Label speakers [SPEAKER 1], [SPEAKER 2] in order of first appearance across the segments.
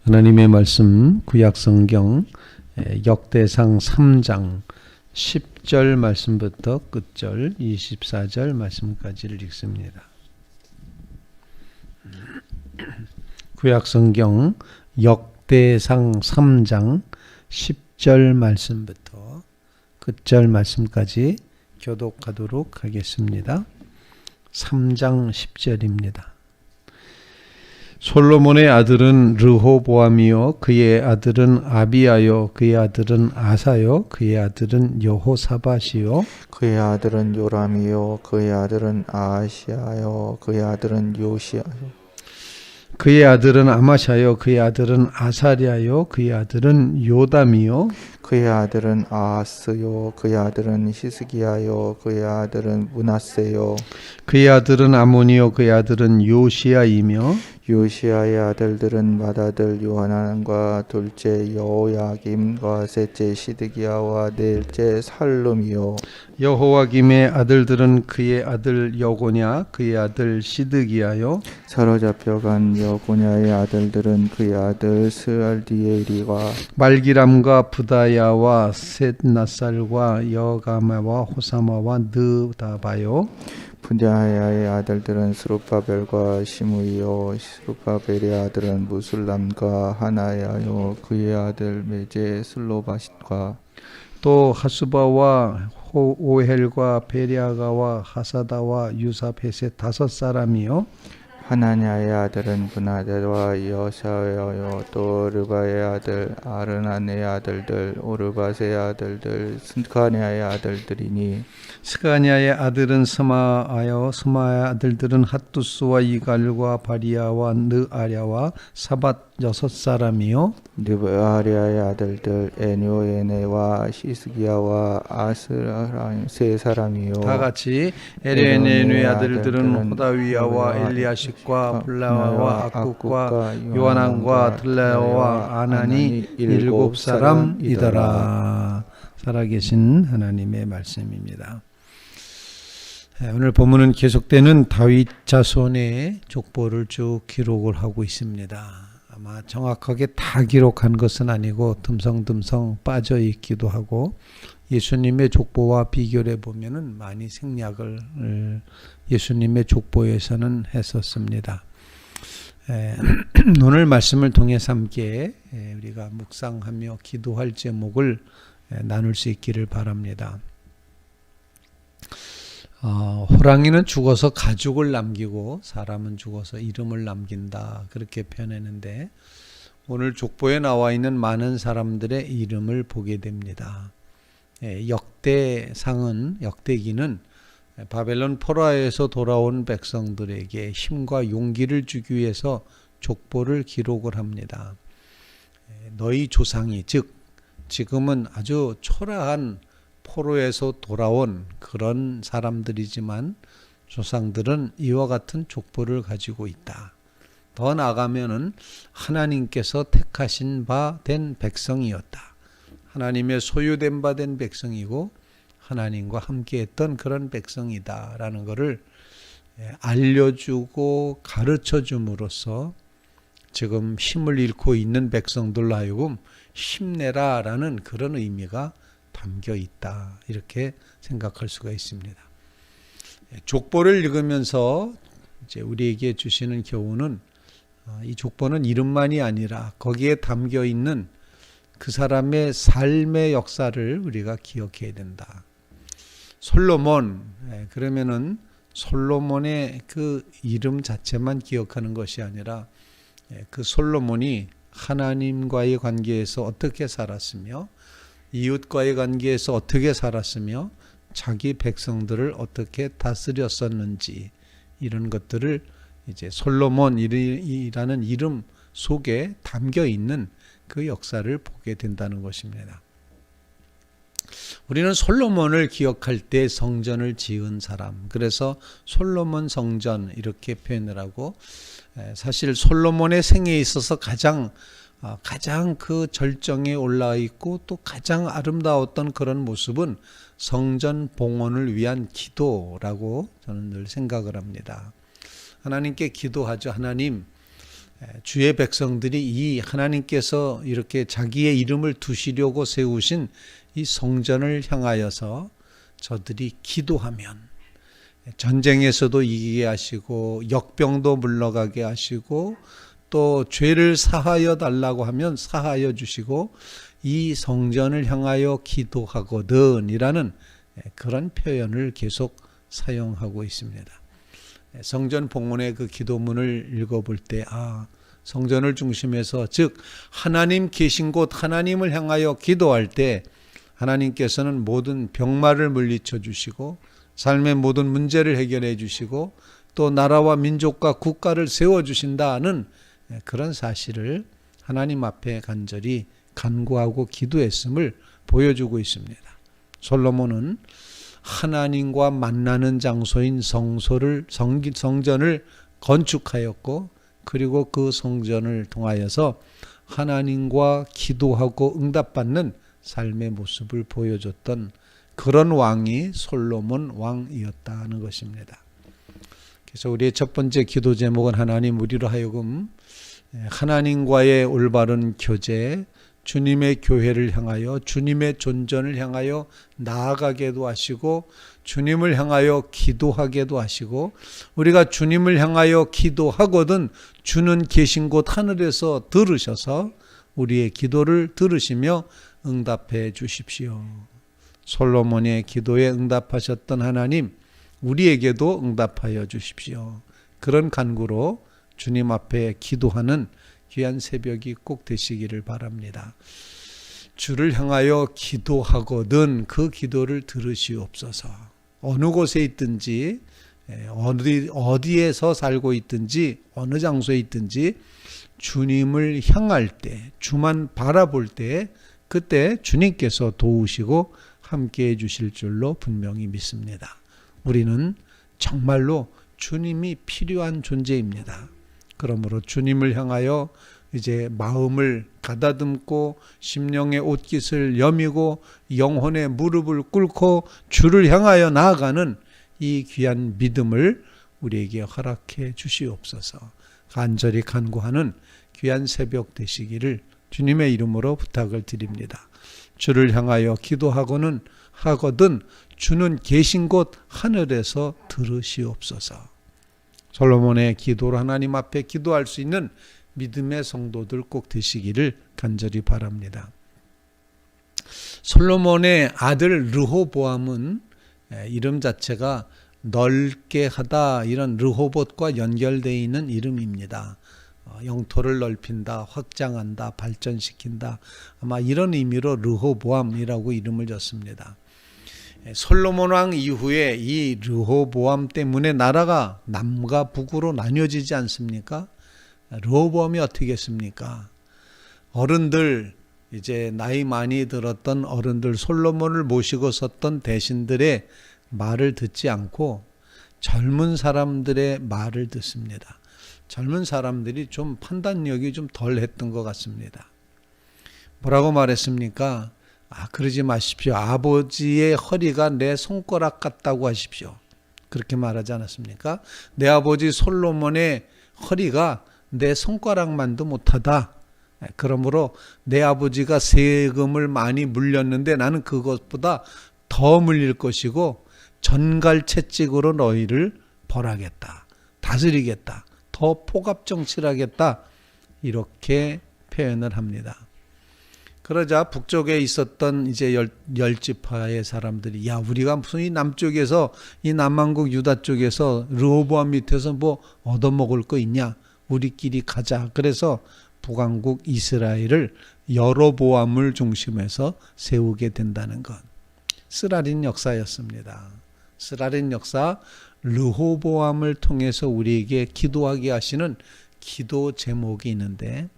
[SPEAKER 1] 하나님의 말씀 구약성경 역대상 3장 10절 말씀부터 끝절 24절 말씀까지를 읽습니다. 구약성경 역대상 3장 10절 말씀부터 끝절 말씀까지 교독하도록 하겠습니다. 3장 10절입니다. 솔로몬의 아들은 르호보암이요 그의 아들은 아비야요 그의 아들은 아사요 그의 아들은 여호사밧이요
[SPEAKER 2] 그의 아들은 요람이요 그의 아들은 아하시야요 그의 아들은 요시야요
[SPEAKER 1] 그의 아들은 아마샤요 그의 아들은 아사랴요 그의 아들은 요담이요
[SPEAKER 2] 그의 아들은 아하스요 그의 아들은 히스기야요 그의 아들은 므낫세요
[SPEAKER 1] 그의 아들은 아몬이요 그의 아들은 요시야이며
[SPEAKER 2] 요시야의 아들들은 맏아들 요하난과 둘째 여호야김과 셋째 시드기야와 넷째 살룸이요
[SPEAKER 1] 여호와김의 아들들은 그의 아들 여고냐 그의 아들 시드기야요
[SPEAKER 2] 사로잡혀간 여고냐의 아들들은 그의 아들 스알디엘이와
[SPEAKER 1] 말기람과 부다야와 셋나살과 여가마와 호사마와 느다바요
[SPEAKER 2] 분야야의 아들들은 스룹바벨과 시므이요 스룹바벨의 아들은 무술람과 하나야요 그의 아들 메제 슬로바싯과
[SPEAKER 1] 또 하수바와 오헬과 베리아가와 하사다와 유사베셋 5사람이요
[SPEAKER 2] 하나냐의 아들은 분하델과 여샤여요 또 르바의 아들 아르난의 아들들 오르바스의 아들들 스가냐의 아들들이니
[SPEAKER 1] 스가냐의 아들은 스마아요 스마의 아들들은 핫두스와 이갈과 바리아와 느아랴와 사밧 6사람이요
[SPEAKER 2] 느바리아의 아들들 에뇨에네와 시스기야와 아스라임 3사람이요
[SPEAKER 1] 다 같이 에레네의 아들들은 호다위야와 엘리야십과 블라와 악국과 요하난과 들레와 아나니 7사람이더라. 살아계신 하나님의 말씀입니다. 오늘 본문은 계속되는 다윗 자손의 족보를 쭉 기록을 하고 있습니다. 아마 정확하게 다 기록한 것은 아니고 듬성듬성 빠져 있기도 하고 예수님의 족보와 비교해 보면은 많이 생략을 예수님의 족보에서는 했었습니다. 오늘 말씀을 통해서 함께 우리가 묵상하며 기도할 제목을 나눌 수 있기를 바랍니다. 호랑이는 죽어서 가죽을 남기고 사람은 죽어서 이름을 남긴다 그렇게 표현했는데 오늘 족보에 나와 있는 많은 사람들의 이름을 보게 됩니다. 역대기는 바벨론 포로에서 돌아온 백성들에게 힘과 용기를 주기 위해서 족보를 기록을 합니다. 너희 조상이 즉 지금은 아주 초라한 포로에서 돌아온 그런 사람들이지만 조상들은 이와 같은 족보를 가지고 있다. 더 나아가면은 하나님께서 택하신 바 된 백성이었다. 하나님의 소유된 바 된 백성이고 하나님과 함께했던 그런 백성이다라는 것을 알려주고 가르쳐줌으로써 지금 힘을 잃고 있는 백성들로 하여금 힘내라라는 그런 의미가 담겨 있다. 이렇게 생각할 수가 있습니다. 족보를 읽으면서 이제 우리에게 주시는 교훈은 이 족보는 이름만이 아니라 거기에 담겨 있는 그 사람의 삶의 역사를 우리가 기억해야 된다. 솔로몬 그러면은 솔로몬의 그 이름 자체만 기억하는 것이 아니라 그 솔로몬이 하나님과의 관계에서 어떻게 살았으며 이웃과의 관계에서 어떻게 살았으며 자기 백성들을 어떻게 다스렸었는지 이런 것들을 이제 솔로몬이라는 이름 속에 담겨 있는 그 역사를 보게 된다는 것입니다. 우리는 솔로몬을 기억할 때 성전을 지은 사람, 그래서 솔로몬 성전 이렇게 표현을 하고 사실 솔로몬의 생애에 있어서 가장 그 절정에 올라 있고 또 가장 아름다웠던 그런 모습은 성전 봉헌을 위한 기도라고 저는 늘 생각을 합니다. 하나님께 기도하죠. 하나님, 주의 백성들이 이 하나님께서 이렇게 자기의 이름을 두시려고 세우신 이 성전을 향하여서 저들이 기도하면 전쟁에서도 이기게 하시고 역병도 물러가게 하시고 또 죄를 사하여 달라고 하면 사하여 주시고 이 성전을 향하여 기도하거든 이라는 그런 표현을 계속 사용하고 있습니다. 성전 봉헌의 그 기도문을 읽어볼 때 성전을 중심해서 즉 하나님 계신 곳 하나님을 향하여 기도할 때 하나님께서는 모든 병마를 물리쳐 주시고 삶의 모든 문제를 해결해 주시고 또 나라와 민족과 국가를 세워주신다는 그런 사실을 하나님 앞에 간절히 간구하고 기도했음을 보여주고 있습니다. 솔로몬은 하나님과 만나는 장소인 성전을 건축하였고 그리고 그 성전을 통하여서 하나님과 기도하고 응답받는 삶의 모습을 보여줬던 그런 왕이 솔로몬 왕이었다는 것입니다. 그래서 우리의 첫 번째 기도 제목은 하나님 우리로 하여금 하나님과의 올바른 교제, 주님의 교회를 향하여 주님의 존전을 향하여 나아가게도 하시고 주님을 향하여 기도하게도 하시고 우리가 주님을 향하여 기도하거든 주는 계신 곳 하늘에서 들으셔서 우리의 기도를 들으시며 응답해 주십시오. 솔로몬의 기도에 응답하셨던 하나님 우리에게도 응답하여 주십시오. 그런 간구로 주님 앞에 기도하는 귀한 새벽이 꼭 되시기를 바랍니다. 주를 향하여 기도하거든 그 기도를 들으시옵소서. 어느 곳에 있든지 어디에서 살고 있든지 어느 장소에 있든지 주님을 향할 때 주만 바라볼 때 그때 주님께서 도우시고 함께해 주실 줄로 분명히 믿습니다. 우리는 정말로 주님이 필요한 존재입니다. 그러므로 주님을 향하여 이제 마음을 가다듬고 심령의 옷깃을 여미고 영혼의 무릎을 꿇고 주를 향하여 나아가는 이 귀한 믿음을 우리에게 허락해 주시옵소서. 간절히 간구하는 귀한 새벽 되시기를 주님의 이름으로 부탁을 드립니다. 주를 향하여 기도하거든 주는 계신 곳 하늘에서 들으시옵소서. 솔로몬의 기도로 하나님 앞에 기도할 수 있는 믿음의 성도들 꼭 되시기를 간절히 바랍니다. 솔로몬의 아들 르호보암은 이름 자체가 넓게 하다 이런 르호봇과 연결되어 있는 이름입니다. 영토를 넓힌다, 확장한다, 발전시킨다 아마 이런 의미로 르호보암이라고 이름을 줬습니다. 솔로몬 왕 이후에 이 르호보암 때문에 나라가 남과 북으로 나뉘어지지 않습니까? 르호보암이 어떻게 했습니까? 어른들 이제 나이 많이 들었던 어른들 솔로몬을 모시고 섰던 대신들의 말을 듣지 않고 젊은 사람들의 말을 듣습니다. 젊은 사람들이 좀 판단력이 좀 덜 했던 것 같습니다. 뭐라고 말했습니까? 그러지 마십시오. 아버지의 허리가 내 손가락 같다고 하십시오. 그렇게 말하지 않았습니까? 내 아버지 솔로몬의 허리가 내 손가락만도 못하다. 그러므로 내 아버지가 세금을 많이 물렸는데 나는 그것보다 더 물릴 것이고 전갈채찍으로 너희를 벌하겠다. 다스리겠다. 더 포갑정치를 하겠다. 이렇게 표현을 합니다. 그러자 북쪽에 있었던 이제 열 지파의 사람들이 우리가 무슨 이 남쪽에서 이 남한국 유다 쪽에서 르호보암 밑에서 뭐 얻어먹을 거 있냐? 우리끼리 가자. 그래서 북왕국 이스라엘을 여로보암을 중심해서 세우게 된다는 것. 쓰라린 역사였습니다. 쓰라린 역사 르호보암을 통해서 우리에게 기도하게 하시는 기도 제목이 있는데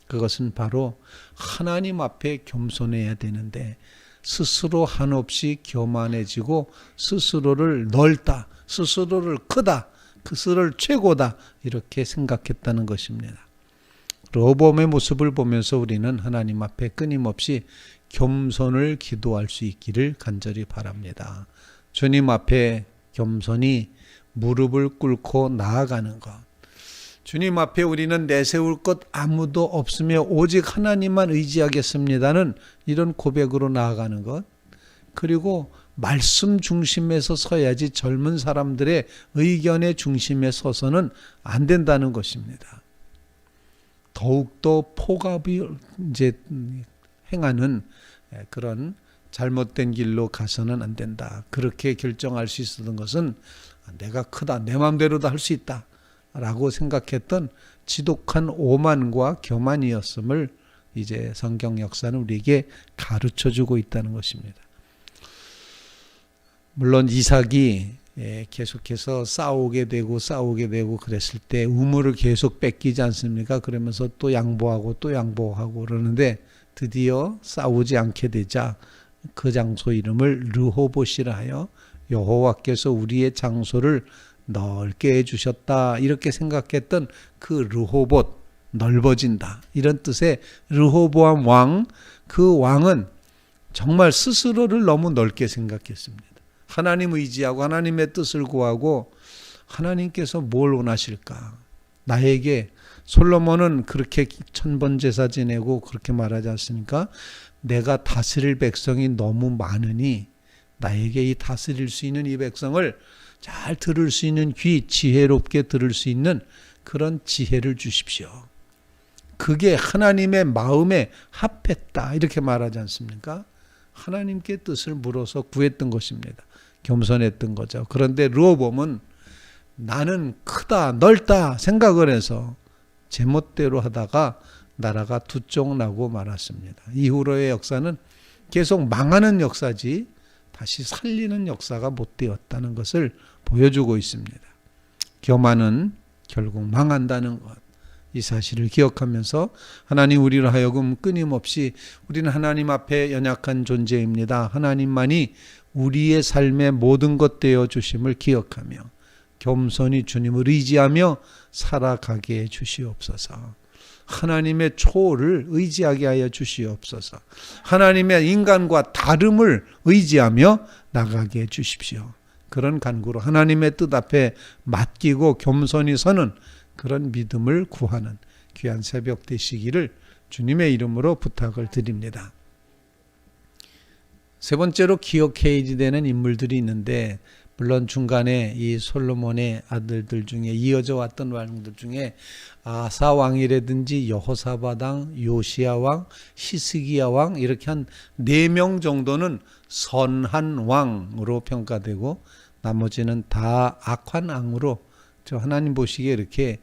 [SPEAKER 1] 그것은 바로 하나님 앞에 겸손해야 되는데 스스로 한없이 교만해지고 스스로를 넓다, 스스로를 크다, 스스로를 최고다 이렇게 생각했다는 것입니다. 르호보암의 모습을 보면서 우리는 하나님 앞에 끊임없이 겸손을 기도할 수 있기를 간절히 바랍니다. 주님 앞에 겸손히 무릎을 꿇고 나아가는 것. 주님 앞에 우리는 내세울 것 아무도 없으며 오직 하나님만 의지하겠습니다는 이런 고백으로 나아가는 것. 그리고 말씀 중심에서 서야지 젊은 사람들의 의견의 중심에 서서는 안 된다는 것입니다. 더욱더 포갑이 이제 행하는 그런 잘못된 길로 가서는 안 된다. 그렇게 결정할 수 있었던 것은 내가 크다, 내 마음대로도 할 수 있다 라고 생각했던 지독한 오만과 교만이었음을 이제 성경 역사는 우리에게 가르쳐주고 있다는 것입니다. 물론 이삭이 계속해서 싸우게 되고 그랬을 때 우물을 계속 뺏기지 않습니까? 그러면서 또 양보하고 그러는데 드디어 싸우지 않게 되자 그 장소 이름을 르호봇이라 하여 여호와께서 우리의 장소를 넓게 해주셨다 이렇게 생각했던 그 르호봇, 넓어진다 이런 뜻의 르호보암 왕, 그 왕은 정말 스스로를 너무 넓게 생각했습니다. 하나님 의지하고 하나님의 뜻을 구하고 하나님께서 뭘 원하실까? 나에게 솔로몬은 그렇게 천번 제사 지내고 그렇게 말하지 않습니까? 내가 다스릴 백성이 너무 많으니 나에게 이 다스릴 수 있는 이 백성을 잘 들을 수 있는 귀, 지혜롭게 들을 수 있는 그런 지혜를 주십시오. 그게 하나님의 마음에 합했다 이렇게 말하지 않습니까? 하나님께 뜻을 물어서 구했던 것입니다. 겸손했던 거죠. 그런데 르호보암은 나는 크다, 넓다 생각을 해서 제멋대로 하다가 나라가 두 쪽 나고 말았습니다. 이후로의 역사는 계속 망하는 역사지 다시 살리는 역사가 못 되었다는 것을 보여주고 있습니다. 교만은 결국 망한다는 것. 이 사실을 기억하면서 하나님 우리로 하여금 끊임없이 우리는 하나님 앞에 연약한 존재입니다. 하나님만이 우리의 삶의 모든 것 되어 주심을 기억하며 겸손히 주님을 의지하며 살아가게 해 주시옵소서. 하나님의 초를 의지하게 하여 주시옵소서. 하나님의 인간과 다름을 의지하며 나가게 해 주십시오. 그런 간구로 하나님의 뜻 앞에 맡기고 겸손히 서는 그런 믿음을 구하는 귀한 새벽 되시기를 주님의 이름으로 부탁을 드립니다. 세 번째로 기억해야 되는 인물들이 있는데 물론 중간에 이 솔로몬의 아들들 중에 이어져 왔던 왕들 중에 아사 왕이라든지 여호사밧 왕, 요시야 왕, 히스기야 왕 이렇게 한 4명 정도는 선한 왕으로 평가되고 나머지는 다 악한 왕으로 저 하나님 보시기에 이렇게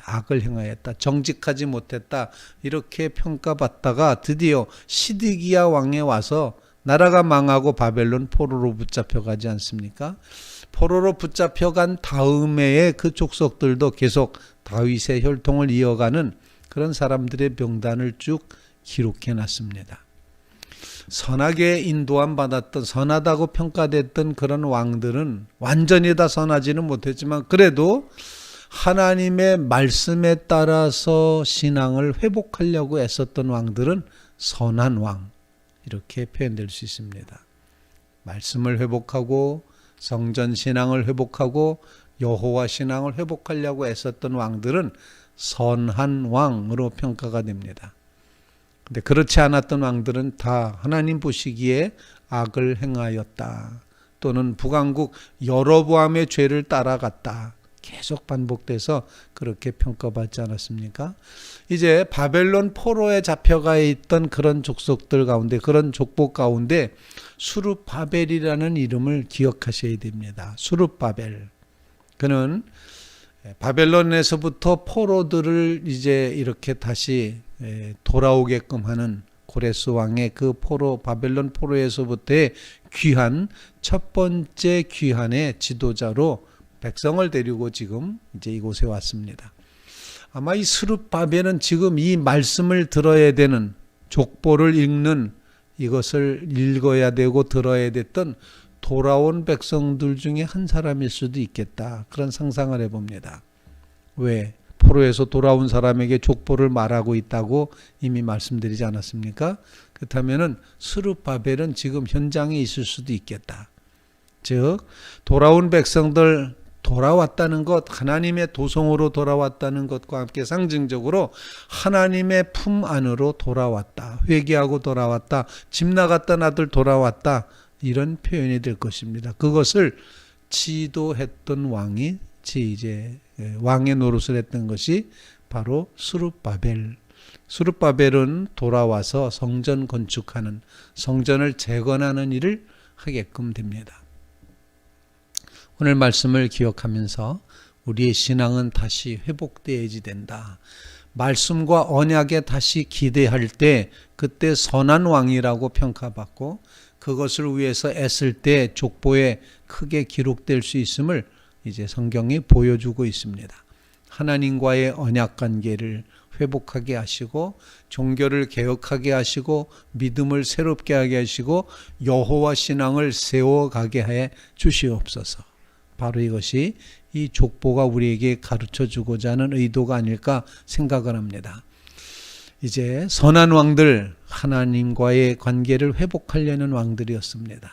[SPEAKER 1] 악을 행하였다, 정직하지 못했다 이렇게 평가받다가 드디어 시드기야 왕에 와서 나라가 망하고 바벨론 포로로 붙잡혀가지 않습니까? 포로로 붙잡혀간 다음에 그 족속들도 계속 다윗의 혈통을 이어가는 그런 사람들의 명단을 쭉 기록해놨습니다. 선하게 인도함 받았던 선하다고 평가됐던 그런 왕들은 완전히 다 선하지는 못했지만 그래도 하나님의 말씀에 따라서 신앙을 회복하려고 애썼던 왕들은 선한 왕 이렇게 표현될 수 있습니다. 말씀을 회복하고 성전 신앙을 회복하고 여호와 신앙을 회복하려고 애썼던 왕들은 선한 왕으로 평가가 됩니다. 근데 그렇지 않았던 왕들은 다 하나님 보시기에 악을 행하였다. 또는 북왕국 여로보암의 죄를 따라갔다. 계속 반복돼서 그렇게 평가받지 않았습니까? 이제 바벨론 포로에 잡혀가 있던 그런 족속들 가운데 그런 족보 가운데 수룹바벨이라는 이름을 기억하셔야 됩니다. 수룹바벨. 그는 바벨론에서부터 포로들을 이제 이렇게 다시 돌아오게끔 하는 고레스 왕의 그 포로 바벨론 포로에서부터의 귀한 첫 번째 귀한의 지도자로 백성을 데리고 지금 이제 이곳에 왔습니다. 아마 이 스룹바벨은 지금 이 말씀을 들어야 되는 족보를 읽는 이것을 읽어야 되고 들어야 됐던 돌아온 백성들 중에 한 사람일 수도 있겠다. 그런 상상을 해봅니다. 왜? 포로에서 돌아온 사람에게 족보를 말하고 있다고 이미 말씀드리지 않았습니까? 그렇다면은 스룹바벨은 지금 현장에 있을 수도 있겠다. 즉 돌아온 백성들 돌아왔다는 것, 하나님의 도성으로 돌아왔다는 것과 함께 상징적으로 하나님의 품 안으로 돌아왔다. 회개하고 돌아왔다. 집 나갔던 아들 돌아왔다. 이런 표현이 될 것입니다. 그것을 지도했던 왕이 이제 왕의 노릇을 했던 것이 바로 스룹바벨. 스룹바벨은 돌아와서 성전 건축하는, 성전을 재건하는 일을 하게끔 됩니다. 오늘 말씀을 기억하면서 우리의 신앙은 다시 회복되어야지 된다. 말씀과 언약에 다시 기대할 때 그때 선한 왕이라고 평가받고 그것을 위해서 애쓸 때 족보에 크게 기록될 수 있음을 이제 성경이 보여주고 있습니다. 하나님과의 언약 관계를 회복하게 하시고 종교를 개혁하게 하시고 믿음을 새롭게 하게 하시고 여호와 신앙을 세워가게 해 주시옵소서. 바로 이것이 이 족보가 우리에게 가르쳐주고자 하는 의도가 아닐까 생각을 합니다. 이제 선한 왕들, 하나님과의 관계를 회복하려는 왕들이었습니다.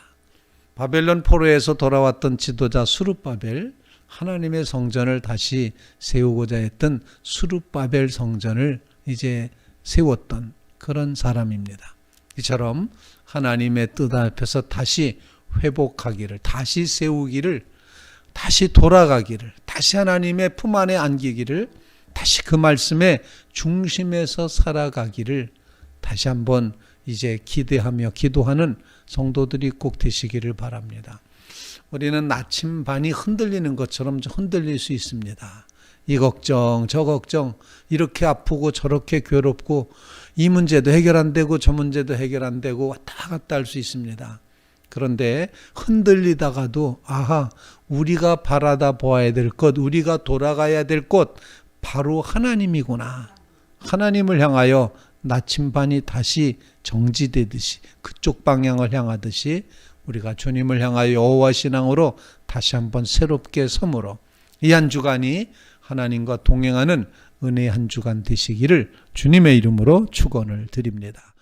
[SPEAKER 1] 바벨론 포로에서 돌아왔던 지도자 스룹바벨, 하나님의 성전을 다시 세우고자 했던 스룹바벨 성전을 이제 세웠던 그런 사람입니다. 이처럼 하나님의 뜻 앞에서 다시 회복하기를, 다시 세우기를, 다시 돌아가기를, 다시 하나님의 품 안에 안기기를, 다시 그 말씀의 중심에서 살아가기를 다시 한번 이제 기대하며 기도하는 성도들이 꼭 되시기를 바랍니다. 우리는 나침반이 흔들리는 것처럼 흔들릴 수 있습니다. 이 걱정, 저 걱정, 이렇게 아프고 저렇게 괴롭고 이 문제도 해결 안 되고 저 문제도 해결 안 되고 왔다 갔다 할 수 있습니다. 그런데 흔들리다가도 아하, 우리가 바라다 보아야 될 것, 우리가 돌아가야 될 곳 바로 하나님이구나. 하나님을 향하여 나침반이 다시 정지되듯이 그쪽 방향을 향하듯이 우리가 주님을 향하여 여호와 신앙으로 다시 한번 새롭게 섬으로 이 한 주간이 하나님과 동행하는 은혜의 한 주간 되시기를 주님의 이름으로 축원을 드립니다.